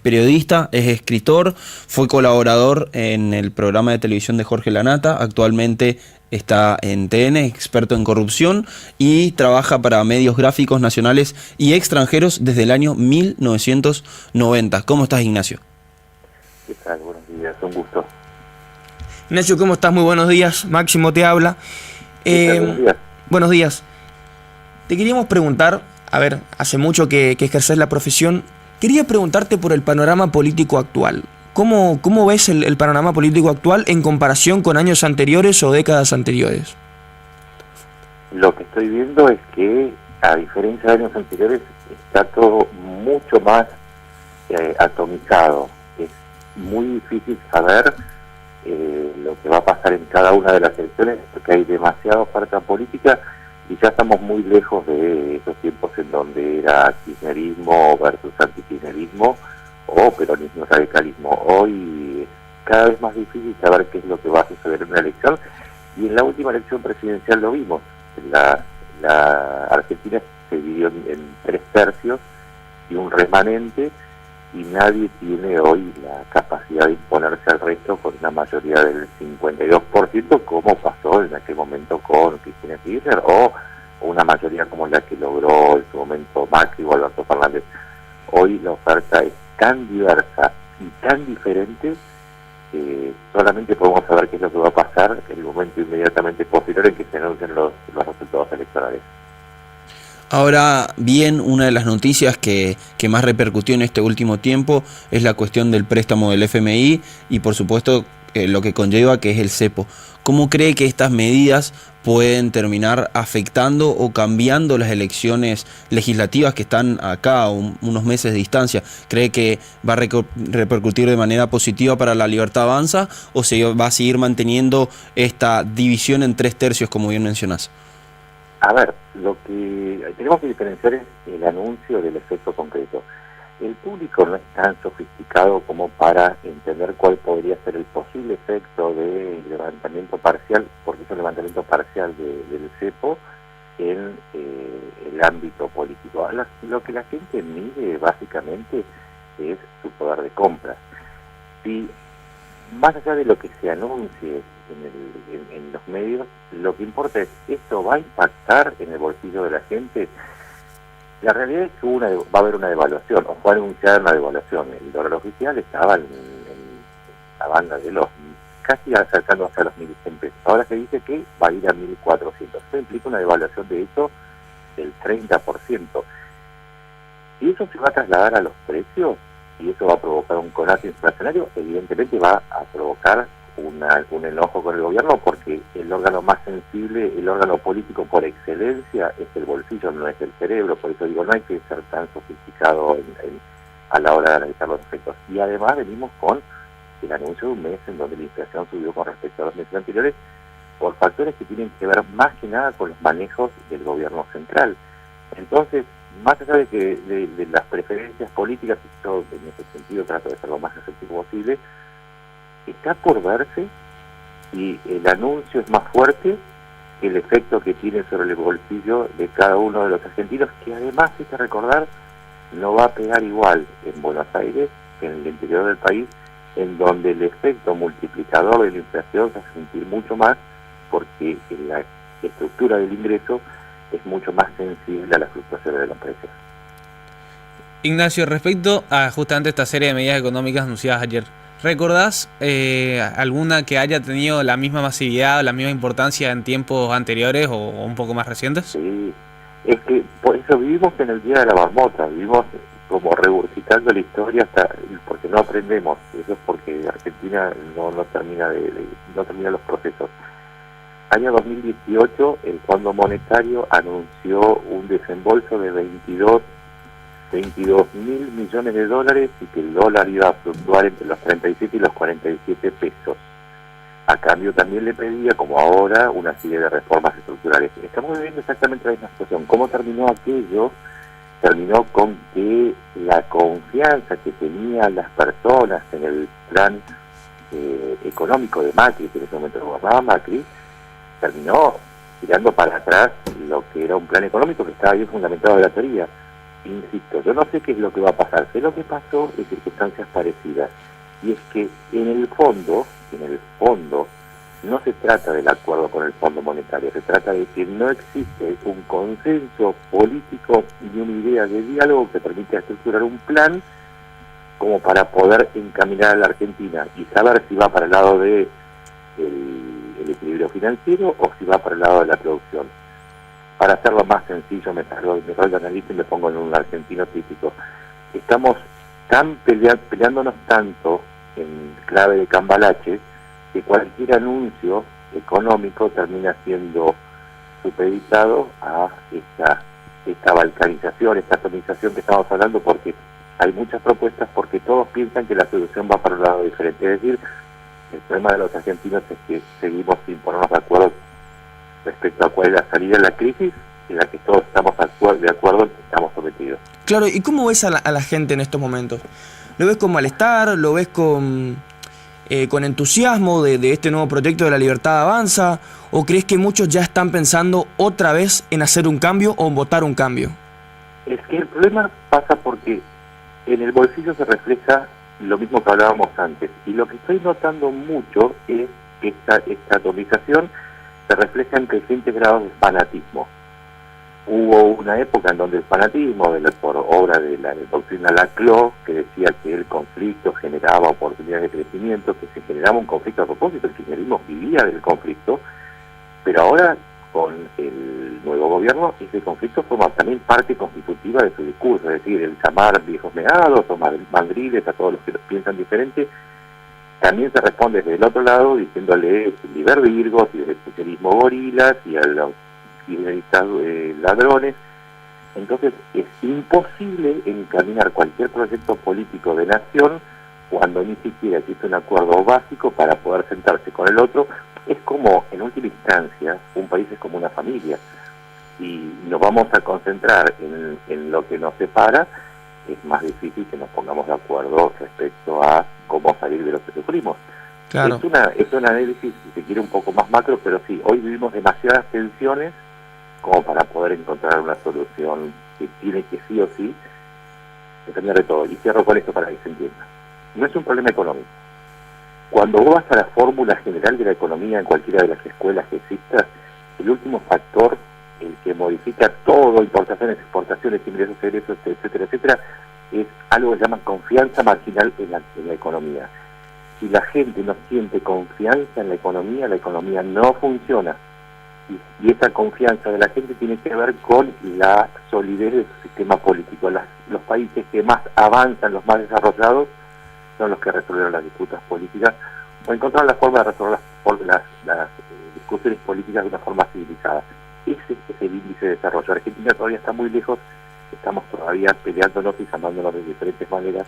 periodista, es escritor, fue colaborador en el programa de televisión de Jorge Lanata, actualmente está en TN, experto en corrupción, y trabaja para medios gráficos nacionales y extranjeros desde el año 1990. ¿Cómo estás, Ignacio? ¿Qué tal? Buenos días, un gusto. Ignacio, ¿cómo estás? Muy buenos días. Máximo te habla. Buenos días. Buenos días. Te queríamos preguntar, a ver, hace mucho que ejerces la profesión, quería preguntarte por el panorama político actual. ¿Cómo ves el panorama político actual en comparación con años anteriores o décadas anteriores? Lo que estoy viendo es que, a diferencia de años anteriores, está todo mucho más atomizado. Es muy difícil saber lo que va a pasar en cada una de las elecciones, porque hay demasiada oferta política y ya estamos muy lejos de esos tiempos en donde era kirchnerismo versus antikirchnerismo o peronismo radicalismo. Hoy es cada vez más difícil saber qué es lo que va a suceder en una elección, y en la última elección presidencial lo vimos. La Argentina se dividió en 3/3 y un remanente, y nadie tiene hoy la capacidad de imponerse al resto con una mayoría del 52%, como pasó en aquel momento con Cristina Kirchner, o una mayoría como la que logró en su momento Macri o Alberto Fernández. Hoy la oferta es tan diversa y tan diferente que solamente podemos saber qué es lo que va a pasar en el momento inmediatamente posterior en que se anuncien los resultados electorales. Ahora bien, una de las noticias que más repercutió en este último tiempo es la cuestión del préstamo del FMI y por supuesto lo que conlleva, que es el cepo. ¿Cómo cree que estas medidas pueden terminar afectando o cambiando las elecciones legislativas que están acá a unos meses de distancia? ¿Cree que va a repercutir de manera positiva para La Libertad Avanza o se va a seguir manteniendo esta división en 3/3, como bien mencionás? A ver, lo que tenemos que diferenciar es el anuncio del efecto concreto. El público no es tan sofisticado como para entender cuál podría ser el posible efecto del levantamiento parcial, porque es un levantamiento parcial del cepo en el ámbito político. Lo que la gente mide básicamente es su poder de compra. Si más allá de lo que se anuncie en los medios, lo que importa es, ¿esto va a impactar en el bolsillo de la gente? La realidad es que va a haber una devaluación, o fue anunciada una devaluación. El dólar oficial estaba en la banda de los casi acercándose a los 1.100 pesos. Ahora se dice que va a ir a 1.400. Eso implica una devaluación, de hecho, del 30%. Si eso se va a trasladar a los precios, y eso va a provocar un colapso inflacionario, evidentemente va a provocar un enojo con el gobierno, porque el órgano más sensible, el órgano político por excelencia, es el bolsillo, no es el cerebro. Por eso digo, no hay que ser tan sofisticado a la hora de analizar los efectos. Y además venimos con el anuncio de un mes en donde la inflación subió con respecto a los meses anteriores por factores que tienen que ver más que nada con los manejos del gobierno central. Entonces, más allá de las preferencias políticas, y yo en ese sentido trato de ser lo más efectivo posible, está por verse si el anuncio es más fuerte que el efecto que tiene sobre el bolsillo de cada uno de los argentinos, que además, hay que recordar, no va a pegar igual en Buenos Aires que en el interior del país, en donde el efecto multiplicador de la inflación se va a sentir mucho más, porque la estructura del ingreso es mucho más sensible a las fluctuaciones de los precios. Ignacio, respecto a justamente esta serie de medidas económicas anunciadas ayer, ¿recordás alguna que haya tenido la misma masividad o la misma importancia en tiempos anteriores o un poco más recientes? Sí, es que por eso vivimos en el día de la marmota, vivimos como regurgitando la historia porque no aprendemos. Eso es porque Argentina no termina los procesos. Año 2018, el Fondo Monetario anunció un desembolso de 22 mil millones de dólares y que el dólar iba a fluctuar entre los 37 y los 47 pesos. A cambio también le pedía, como ahora, una serie de reformas estructurales. Estamos viviendo exactamente la misma situación. ¿Cómo terminó aquello? Terminó con que la confianza que tenían las personas en el plan económico de Macri, que en ese momento gobernaba Macri, terminó tirando para atrás lo que era un plan económico que estaba bien fundamentado en la teoría. insisto, yo no sé qué es lo que va a pasar, sé lo que pasó en circunstancias parecidas, y es que en el fondo, no se trata del acuerdo con el Fondo Monetario, se trata de que no existe un consenso político ni una idea de diálogo que permita estructurar un plan como para poder encaminar a la Argentina y saber si va para el lado de el equilibrio financiero o si va para el lado de la producción. Para hacerlo más sencillo, me salgo de mi rol de analista y me pongo en un argentino típico. Estamos peleándonos tanto en clave de cambalache que cualquier anuncio económico termina siendo supeditado a esta balcanización, esta atomización que estamos hablando, porque hay muchas propuestas, porque todos piensan que la solución va para un lado diferente. Es decir, el problema de los argentinos es que seguimos sin ponernos de acuerdo respecto a cuál es la salida de la crisis en la que todos estamos de acuerdo que estamos sometidos. Claro, ¿y cómo ves a la gente en estos momentos? ¿Lo ves con malestar? ¿Lo ves con entusiasmo de este nuevo proyecto de La Libertad Avanza? ¿O crees que muchos ya están pensando otra vez en hacer un cambio o en votar un cambio? Es que el problema pasa porque en el bolsillo se refleja lo mismo que hablábamos antes, y lo que estoy notando mucho es que esta atomización se refleja en crecientes grados de fanatismo. Hubo una época en donde el fanatismo, por obra de la doctrina Laclau, que decía que el conflicto generaba oportunidades de crecimiento, que se generaba un conflicto a propósito, el kirchnerismo vivía del conflicto, pero ahora con el nuevo gobierno ese conflicto forma también parte constitutiva de su discurso, es decir, el llamar viejos meados o mandriles a todos los que piensan diferente. También se responde desde el otro lado diciéndole libervirgos y del socialismo gorilas y a los kirchneristas ladrones. Entonces es imposible encaminar cualquier proyecto político de nación cuando ni siquiera existe un acuerdo básico para poder sentarse con el otro. Es como, en última instancia, un país es como una familia, y nos vamos a concentrar en lo que nos separa. Es más difícil que nos pongamos de acuerdo respecto a cómo salir de lo que sufrimos. Claro. Es un análisis, si se quiere, un poco más macro, pero sí, hoy vivimos demasiadas tensiones como para poder encontrar una solución que tiene que sí o sí depender de todo. Y cierro con esto para que se entienda. No es un problema económico. Cuando vos vas a la fórmula general de la economía en cualquiera de las escuelas que exista, el último factor, el que modifica todo, importaciones, exportaciones, ingresos, egresos, etcétera, etcétera, es algo que se llama confianza marginal en la economía. Si la gente no siente confianza en la economía no funciona. Y esa confianza de la gente tiene que ver con la solidez de su sistema político. Los países que más avanzan, los más desarrollados, son los que resolvieron las disputas políticas o encontraron la forma de resolver las discusiones políticas de una forma civilizada. Ese es el índice de desarrollo. Argentina todavía está muy lejos, estamos todavía peleándonos y llamándonos de diferentes maneras.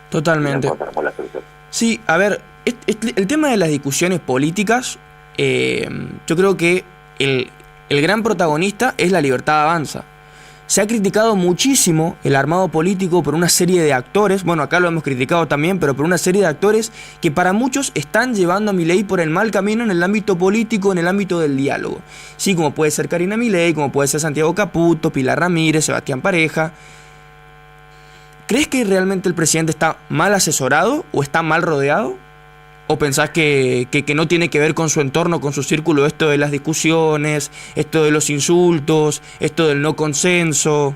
Totalmente. Y no encontramos la solución. Sí, a ver, el tema de las discusiones políticas, yo creo que el gran protagonista es La Libertad Avanza. Se ha criticado muchísimo el armado político por una serie de actores, bueno, acá lo hemos criticado también, pero por una serie de actores que para muchos están llevando a Milei por el mal camino en el ámbito político, en el ámbito del diálogo. Sí, como puede ser Karina Milei, como puede ser Santiago Caputo, Pilar Ramírez, Sebastián Pareja. ¿Crees que realmente el presidente está mal asesorado o está mal rodeado? ¿O pensás que no tiene que ver con su entorno, con su círculo, esto de las discusiones, esto de los insultos, esto del no consenso?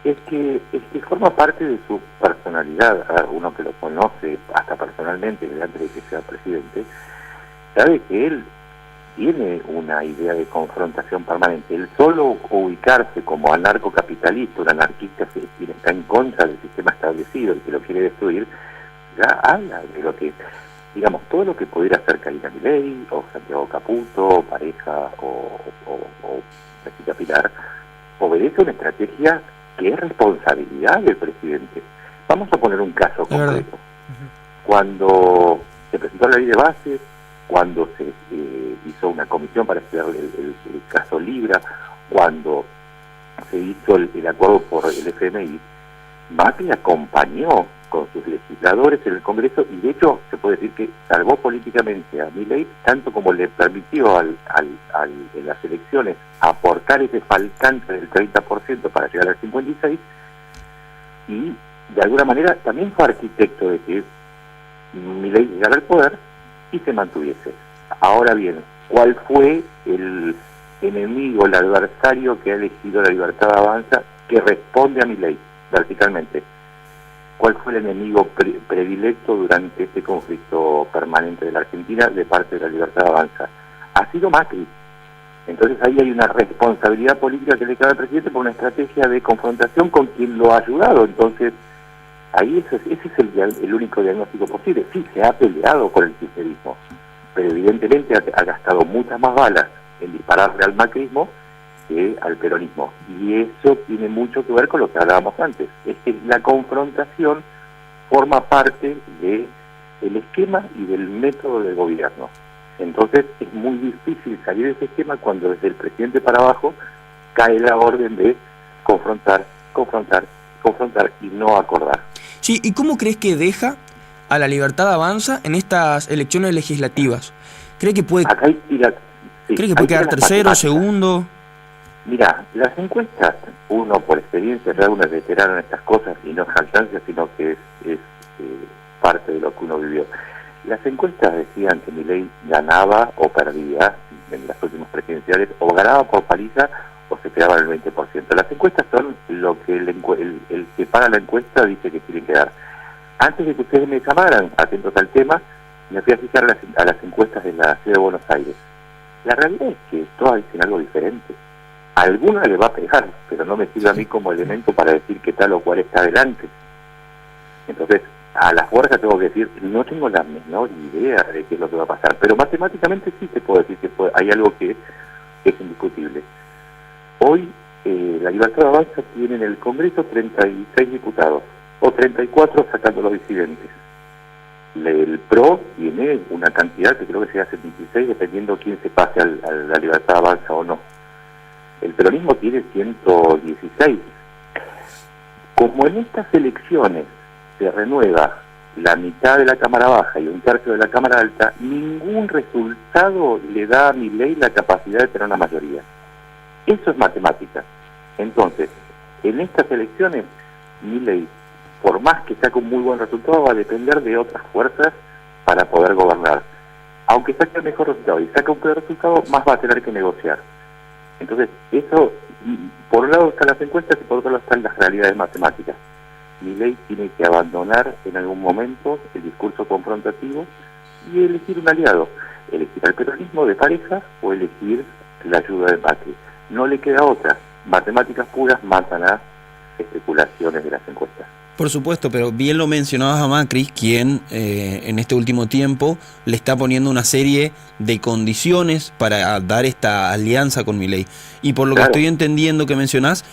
Es que forma parte de su personalidad. A ver, uno que lo conoce hasta personalmente, antes de que sea presidente, sabe que él tiene una idea de confrontación permanente. El solo ubicarse como anarcocapitalista, un anarquista que está en contra del sistema establecido y que lo quiere destruir, ya habla de lo que, digamos, todo lo que pudiera hacer Karina Milei, o Santiago Caputo, o Pareja, o Jessica Pilar, obedece una estrategia que es responsabilidad del presidente. Vamos a poner un caso concreto. Cuando se presentó la ley de bases, cuando se hizo una comisión para estudiar el caso Libra, cuando se hizo el acuerdo por el FMI, Macri acompañó con sus legisladores en el Congreso, y de hecho se puede decir que salvó políticamente a Milei, tanto como le permitió en las elecciones aportar ese faltante del 30% para llegar al 56%, y de alguna manera también fue arquitecto de que Milei llegara al poder y se mantuviese. Ahora bien, ¿cuál fue el enemigo, el adversario que ha elegido la Libertad Avanza que responde a Milei verticalmente? ¿Cuál fue el enemigo predilecto durante este conflicto permanente de la Argentina de parte de la Libertad Avanza? Ha sido Macri. Entonces ahí hay una responsabilidad política que le cabe al presidente por una estrategia de confrontación con quien lo ha ayudado. Entonces ahí ese es el único diagnóstico posible. Sí, se ha peleado con el kirchnerismo, pero evidentemente ha gastado muchas más balas en dispararle al macrismo que al peronismo. Y eso tiene mucho que ver con lo que hablábamos antes. Es que la confrontación forma parte del esquema y del método de gobierno. Entonces es muy difícil salir de ese esquema cuando desde el presidente para abajo cae la orden de confrontar y no acordar. Sí, ¿y cómo crees que deja a la Libertad Avanza en estas elecciones legislativas? ¿Cree que puede, Acá ¿cree que puede quedar tercero, segundo? Mira, las encuestas, uno por experiencia, ya uno es veterano en estas cosas y no es jactancia, sino que es parte de lo que uno vivió. Las encuestas decían que Milei ganaba o perdía en las últimas presidenciales, o ganaba por paliza o se quedaba en el 20%. Las encuestas son lo que el que paga la encuesta dice que tiene que dar. Antes de que ustedes me llamaran, atentos al tema, me fui a fijar a las encuestas de la ciudad de Buenos Aires. La realidad es que todas dicen algo diferente. A alguna le va a pegar, pero no me sirve a mí como elemento para decir que tal o cual está adelante. Entonces, a la fuerza tengo que decir, no tengo la menor idea de qué es lo que va a pasar, pero matemáticamente sí te puedo decir que hay algo que es indiscutible. Hoy la Libertad Avanza tiene en el Congreso 36 diputados, o 34 sacando los disidentes. El PRO tiene una cantidad que creo que llega a 76, dependiendo quién se pase a la Libertad Avanza o no. El peronismo tiene 116. Como en estas elecciones se renueva la mitad de la Cámara Baja y un tercio de la Cámara Alta, ningún resultado le da a Milei la capacidad de tener una mayoría. Eso es matemática. Entonces, en estas elecciones, Milei, por más que saque un muy buen resultado, va a depender de otras fuerzas para poder gobernar. Aunque saque el mejor resultado y saque un peor resultado, más va a tener que negociar. Entonces, eso, por un lado están las encuestas y por otro lado están las realidades matemáticas. Milei tiene que abandonar en algún momento el discurso confrontativo y elegir un aliado. Elegir al peronismo de pareja o elegir la ayuda de Macri. No le queda otra. Matemáticas puras matan a especulaciones de las encuestas. Por supuesto, pero bien lo mencionabas a Macri, quien en este último tiempo le está poniendo una serie de condiciones para dar esta alianza con Milei. Y por lo que estoy entendiendo que mencionás,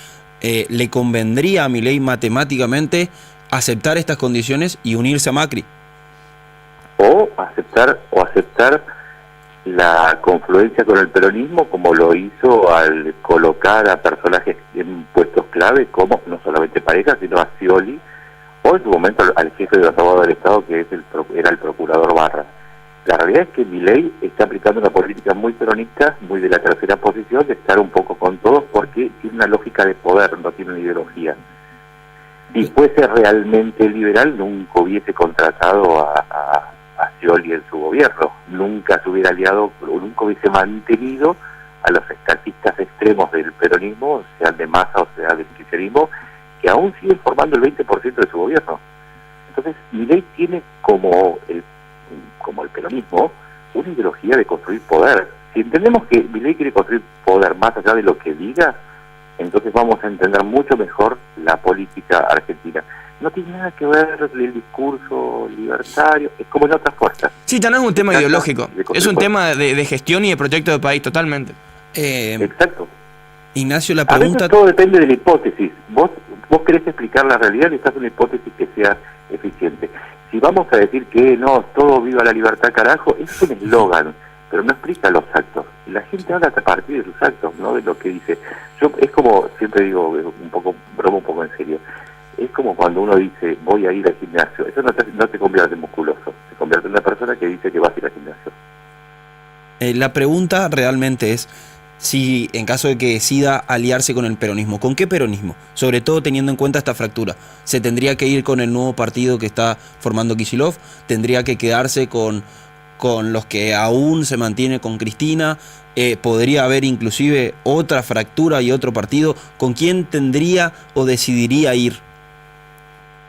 le convendría a Milei matemáticamente aceptar estas condiciones y unirse a Macri. O aceptar la confluencia con el peronismo, como lo hizo al colocar a personajes en puestos clave, como no solamente pareja, sino a Scioli, o en su momento al jefe de los abogados del Estado, que era el procurador Barra. La realidad es que Milei está aplicando una política muy peronista, muy de la tercera posición, de estar un poco con todos, porque tiene una lógica de poder, no tiene una ideología. Si fuese realmente liberal, nunca hubiese contratado a Scioli en su gobierno, nunca se hubiera aliado, nunca hubiese mantenido a los estatistas extremos del peronismo, sean de Massa o sea del kirchnerismo, que aún siguen formando el 20% de su gobierno. Entonces, Milei tiene como el peronismo una ideología de construir poder. Si entendemos que Milei quiere construir poder más allá de lo que diga, entonces vamos a entender mucho mejor la política argentina. No tiene nada que ver el discurso libertario, es como en otras fuerzas. Sí, ya no es un tema ideológico, es un tema de gestión y de proyecto de país, totalmente. Exacto. Ignacio, la pregunta... A veces todo depende de la hipótesis. Vos querés explicar la realidad y estás una hipótesis que sea eficiente. Si vamos a decir que no, todo viva la libertad, carajo, es un eslogan, pero no explica los actos. Y la gente habla a partir de sus actos, no de lo que dice. Es como, siempre digo, un poco en serio. Es como cuando uno dice, voy a ir al gimnasio. Eso no te convierte en musculoso, te convierte en una persona que dice que vas a ir al gimnasio. La pregunta realmente es si en caso de que decida aliarse con el peronismo, ¿con qué peronismo? Sobre todo teniendo en cuenta esta fractura. ¿Se tendría que ir con el nuevo partido que está formando Kicillof? ¿Tendría que quedarse con los que aún se mantiene con Cristina? ¿Podría haber inclusive otra fractura y otro partido? ¿Con quién tendría o decidiría ir?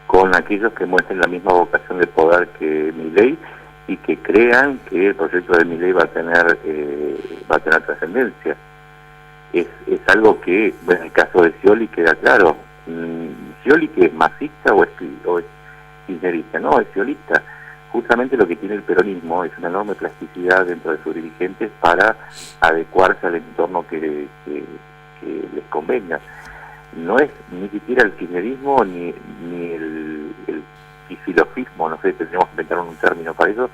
Con aquellos que muestren la misma vocación de poder que Milei y que crean que el proyecto de Milei va a tener trascendencia. Es algo que, bueno, en el caso de Scioli queda claro. Scioli, que es masista o es kirchnerista, no, es sciolista. Justamente lo que tiene el peronismo es una enorme plasticidad dentro de sus dirigentes para adecuarse al entorno que les convenga. No es ni siquiera el kirchnerismo ni el kicilofismo, no sé, tendríamos que inventar un término para eso,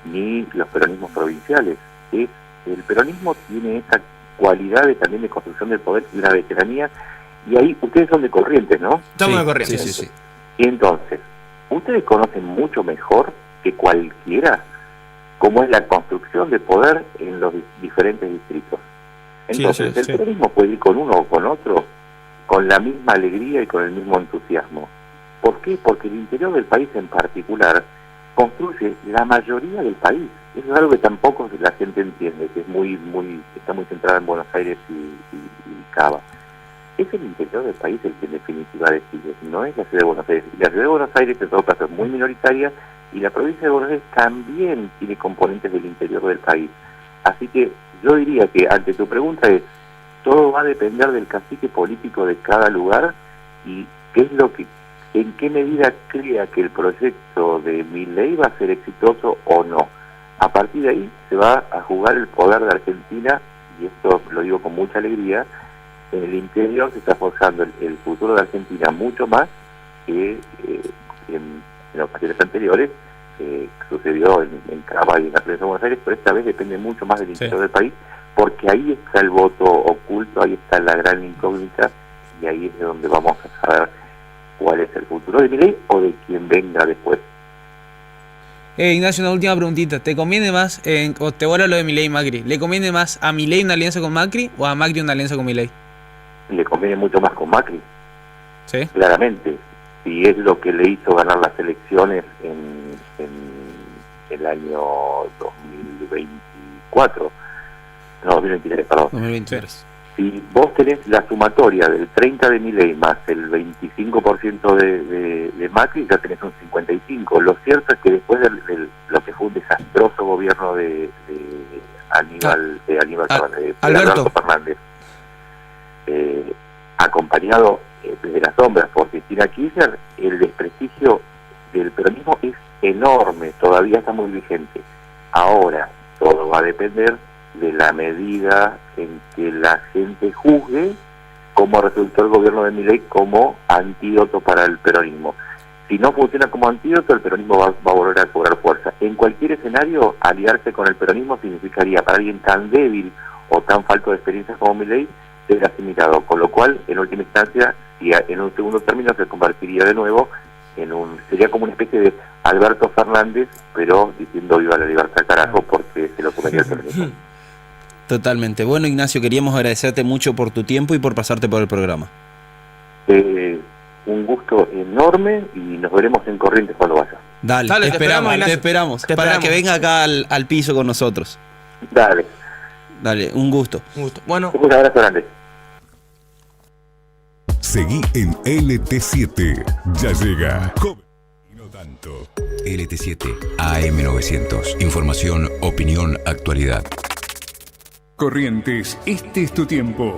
ni los peronismos provinciales. El peronismo tiene esa cualidad también de construcción del poder y la veteranía, y ahí ustedes son de Corrientes, ¿no? Estamos de Corrientes. Sí. Y entonces, ustedes conocen mucho mejor que cualquiera cómo es la construcción de poder en los diferentes distritos. Entonces, el peronismo puede ir con uno o con otro con la misma alegría y con el mismo entusiasmo. ¿Por qué? Porque el interior del país en particular construye la mayoría del país. Eso es algo que tampoco la gente entiende, que es está muy centrada en Buenos Aires y Cava. Es el interior del país el que en definitiva decide, no es la ciudad de Buenos Aires. La ciudad de Buenos Aires en todo caso es muy minoritaria y la provincia de Buenos Aires también tiene componentes del interior del país. Así que yo diría que ante tu pregunta todo va a depender del cacique político de cada lugar y en qué medida crea que el proyecto de Milei va a ser exitoso o no. A partir de ahí se va a jugar el poder de Argentina, y esto lo digo con mucha alegría. En el interior se está forjando el futuro de Argentina mucho más que en los países anteriores. Sucedió en Cava y en la provincia de Buenos Aires, pero esta vez depende mucho más del interior del país, porque ahí está el voto oculto, ahí está la gran incógnita, y ahí es de donde vamos a saber cuál es el futuro de Milei o de quien venga después. Ignacio, una última preguntita. ¿Te conviene más, o te vuelvo a lo de Milei y Macri, ¿le conviene más a Milei una alianza con Macri o a Macri una alianza con Milei? Le conviene mucho más con Macri. ¿Sí? Claramente. Si es lo que le hizo ganar las elecciones en el año 2024. No, 2023, perdón. 2023. Si vos tenés la sumatoria del 30 de Milei más el 25% de Macri, ya tenés un 55%. Lo cierto es que después de lo que fue un desastroso gobierno de Alberto Fernández, acompañado desde las sombras por Cristina Kirchner, el desprestigio del peronismo es enorme, todavía está muy vigente. Ahora, todo va a depender de la medida en que la gente juzgue cómo resultó el gobierno de Milei como antídoto para el peronismo. Si no funciona como antídoto, el peronismo va a volver a cobrar fuerza. En cualquier escenario, aliarse con el peronismo significaría para alguien tan débil o tan falto de experiencia como Milei ser asimilado, con lo cual, en última instancia, y en un segundo término se convertiría de nuevo sería como una especie de Alberto Fernández, pero diciendo viva la libertad, carajo, porque se lo comería el peronismo. Totalmente. Bueno, Ignacio, queríamos agradecerte mucho por tu tiempo y por pasarte por el programa. Un gusto enorme y nos veremos en Corrientes cuando vaya. Dale, te esperamos. Para que venga acá al piso con nosotros. Dale, un gusto. Bueno, un abrazo grande. Seguí en LT7. Ya llega. Y no tanto. LT7 AM900. Información, opinión, actualidad. Corrientes, este es tu tiempo.